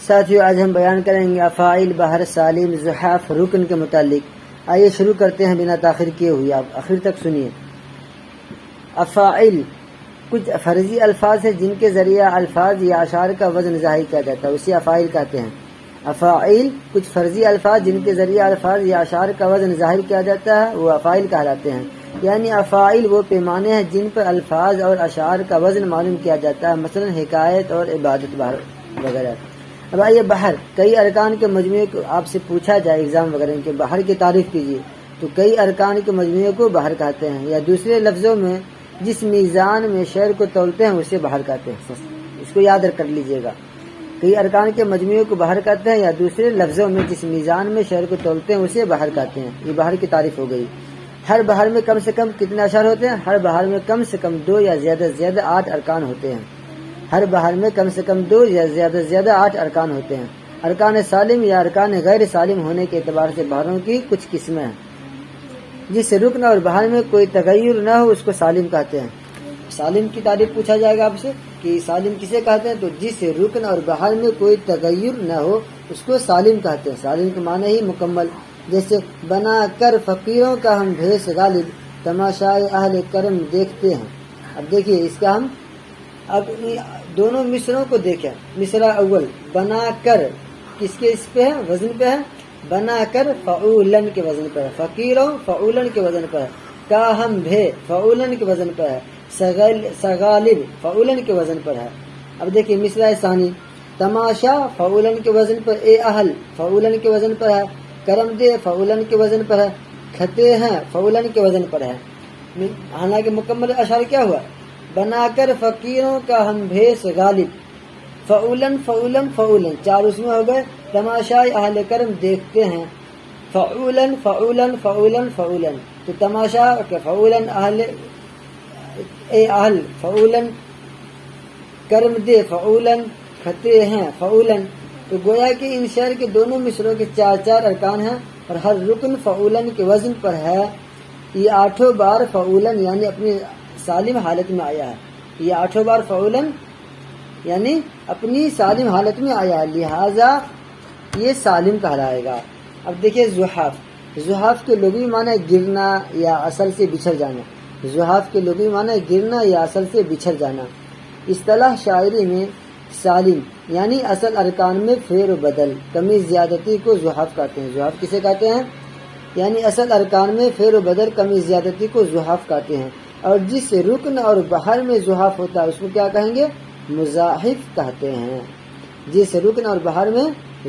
ساتھیو آج ہم بیان کریں گے افاعیل بحر سالم زحاف رکن کے متعلق۔ آئیے شروع کرتے ہیں بنا تاخیر کیے ہوئے، آپ آخر تک سنیے۔ افاعیل کچھ فرضی الفاظ ہیں جن کے ذریعہ الفاظ یا اشعار کا وزن ظاہر کیا جاتا ہے، اسے افاعیل کہتے ہیں۔ افاعیل کچھ فرضی الفاظ جن کے ذریعہ الفاظ یا اشعار کا وزن ظاہر کیا جاتا ہے وہ افاعیل کہلاتے ہیں۔ یعنی افاعیل وہ پیمانے ہیں جن پر الفاظ اور اشعار کا وزن معلوم کیا جاتا ہے، مثلا حکایت اور عبادت وغیرہ۔ اب آئیے بحر، کئی ارکان کے مجموعے کو آپ سے پوچھا جائے ایگزام وغیرہ کہ بحر کی تعریف کیجیے تو کئی ارکان کے مجموعے کو بحر کہتے ہیں، یا دوسرے لفظوں میں جس میزان میں شعر کو تولتے ہیں اسے بحر کہتے ہیں۔ اس کو یاد کر لیجیے گا، کئی ارکان کے مجموعے کو بحر کہتے ہیں یا دوسرے لفظوں میں جس میزان میں شعر کو تولتے ہیں اسے بحر کہتے ہیں۔ یہ بحر کی تعریف ہو گئی۔ ہر بحر میں کم سے کم کتنے اشعار ہوتے ہیں؟ ہر بحر میں کم سے کم 2 یا زیادہ سے زیادہ 8 ارکان ہوتے ہیں۔ ہر بحر میں کم سے کم 2 یا زیادہ سے زیادہ 8 ارکان ہوتے ہیں۔ ارکان سالم یا ارکان غیر سالم ہونے کے اعتبار سے بحروں کی کچھ قسمیں ہیں۔ جس رکن اور بحر میں کوئی تغیر نہ ہو اس کو سالم کہتے ہیں۔ سالم کی تعریف پوچھا جائے گا آپ سے کہ سالم کسے کہتے ہیں، تو جس رکن اور بحر میں کوئی تغیر نہ ہو اس کو سالم کہتے ہیں۔ سالم کے معنی ہی مکمل، جیسے بنا کر فقیروں کا ہم بھیس غالب، تماشائے اہل کرم دیکھتے ہیں۔ اب دیکھیے اس کا ہم اب دونوں مصروں کو دیکھیں۔ مصرع اول بنا کر کس کے اس پہ ہے؟ وزن پہ ہے۔ بنا کر فعولن کے وزن پر ہے، فقیروں فعولن کے وزن پر ہے، کا ہم بھے فعولن کے وزن پر ہے، سغالب فعولن کے وزن پر ہے۔ اب دیکھیے مصرع ثانی تماشا فعولن کے وزن پر، اے اہل فعولن کے وزن پر ہے، کرم دے فعولن کے وزن پر ہے، کھتے ہیں فعولن کے وزن پر ہے۔ حالانکہ مکمل اشعار کیا ہوا؟ بنا کر فقیروں کا ہم بھیس غالب، فعولن فعولن فعولن، 4 اس میں ہو گئے۔ تماشائے اہل کرم دیکھتے ہیں، فعولن فعولن فعولن فعولن، تو تماشا کے فعولن اہل، اے اہل فعولن، کرم دے فعولن، کھتے ہیں فعولن۔ تو گویا کہ ان شعر کے دونوں مصروں کے 4 ارکان ہیں اور ہر رکن فعولن کے وزن پر ہے۔ یہ 8 بار فعولن یعنی اپنی سالم حالت میں آیا ہے، یہ 8 بار فعولن یعنی اپنی سالم حالت میں آیا ہے، لہذا یہ سالم کہلائے گا۔ اب دیکھیے زحاف، زحاف کے لغوی معنی گرنا یا اصل سے بچھڑ جانا۔ زحاف کے لغوی معنی گرنا یا اصل سے بچھڑ جانا۔ اصطلاح شاعری میں سالم یعنی اصل ارکان میں فیر و بدل، کمی زیادتی کو زحاف کہتے ہیں۔ زحاف کسے کہتے ہیں؟ یعنی اصل ارکان میں فیر و بدل کمی زیادتی کو زحاف کہتے ہیں۔ اور جس رکن اور بحر میں زحاف ہوتا ہے اس کو کیا کہیں گے؟ مضاحف کہتے ہیں۔ جس رکن اور بحر میں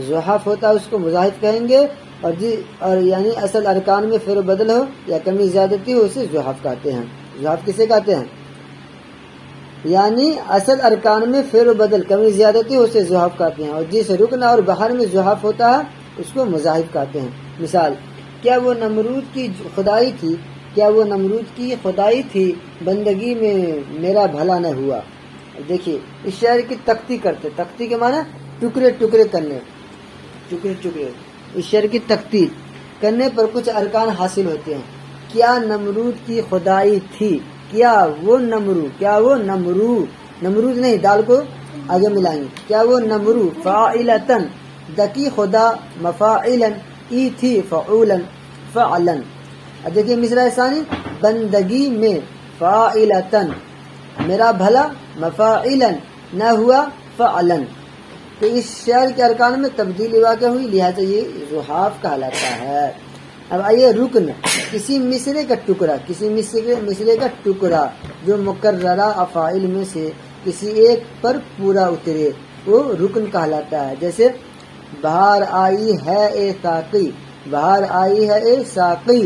زحاف ہوتا ہے اس کو مضاحف کہیں گے، اور یعنی اصل ارکان میں فیر و بدل ہو یا کمی زیادتی ہو اسے زحاف کہتے ہیں۔ زحاف کسے کہتے ہیں؟ یعنی اصل ارکان میں فیر و بدل کمی زیادتی ہو اسے زحاف کہتے ہیں، اور جس رکن اور بحر میں زحاف ہوتا ہے اس کو مضاحف کہتے ہیں۔ مثال، کیا وہ نمرود کی خدائی تھی، کیا وہ نمرود کی خدائی تھی، بندگی میں میرا بھلا نہ ہوا۔ دیکھیے اس شعر کی تختی کرتے، تختی کے معنی ٹکڑے ٹکڑے کرنے، ٹکڑے ٹکڑے، اس شعر کی تختی کرنے پر کچھ ارکان حاصل ہوتے ہیں۔ کیا نمرود کی خدائی تھی، کیا وہ نمرو، کیا وہ نمرو، نمرود نہیں دال کو آگے ملائیں گے، کیا وہ نمرو فاعلتن، دکی خدا مفاعلن، ای تھی فعولن فعلن۔ اب دیکھیے مصرع ثانی بندگی میں فاعلتن، میرا بھلا مفاعلن، نہ ہوا فعلن۔ تو اس شعر کے ارکان میں تبدیلی واقع ہوئی، لہٰذا یہ زحاف کہلاتا ہے۔ اب آئیے رکن، کسی مصرے کا ٹکڑا، کسی مصرے کا ٹکڑا جو مکررہ افاعیل میں سے کسی ایک پر پورا اترے وہ رکن کہلاتا ہے۔ جیسے بہار آئی ہے اے ساقی، بہار آئی ہے اے ساقی،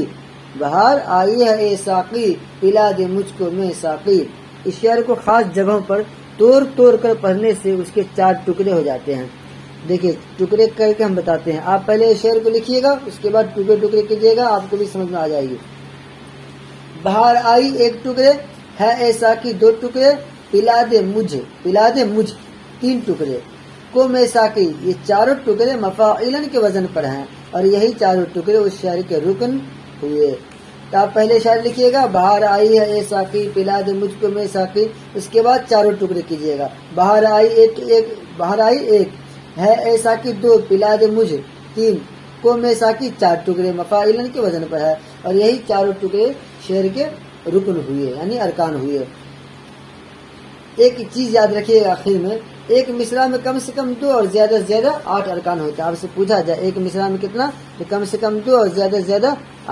بہار آئی ہے اے ساقی، پلا دے مجھ کو میں ساقی۔ اس شعر کو خاص جگہوں پر توڑ توڑ کر پڑھنے سے اس کے 4 ٹکڑے ہو جاتے ہیں۔ دیکھیے ٹکڑے کر کے ہم بتاتے ہیں، آپ پہلے شعر کو لکھیے گا اس کے بعد ٹکڑے ٹکڑے کیجیے گا، آپ کو بھی سمجھ میں آ جائے گی۔ بہار آئی 1 ٹکڑے، ہے اے ساقی 2 ٹکڑے، پلا دے مجھ، پلا دے مجھ 3 ٹکڑے، کو میں ساقی، یہ 4 ٹکڑے مفاعلن کے وزن پر ہیں اور یہی 4 ٹکڑے اس شعر کے رکن ہوئے۔ تو آپ پہلے شعر لکھیے گا بہار آئی ہے اے ساقی، پلا دے مجھ کو میں ساقی، اس کے بعد 4 ٹکڑے کیجیے گا۔ بہار آئی 1، بہار آئی 1، ہے ایسا کہ دو پلا دے مجھے، 3 کو میں ساکی 4 ٹکڑے مفاعلن کے وزن پر ہے، اور یہی چاروں ٹکڑے شعر کے رکن ہوئے یعنی ارکان ہوئے۔ ایک چیز یاد رکھیے آخر میں، ایک مصرع میں کم سے کم 2 اور زیادہ سے زیادہ 8 ارکان ہوتے ہیں۔ آپ سے پوچھا جائے ایک مصرع میں کتنا، تو کم سے کم 2 اور زیادہ سے زیادہ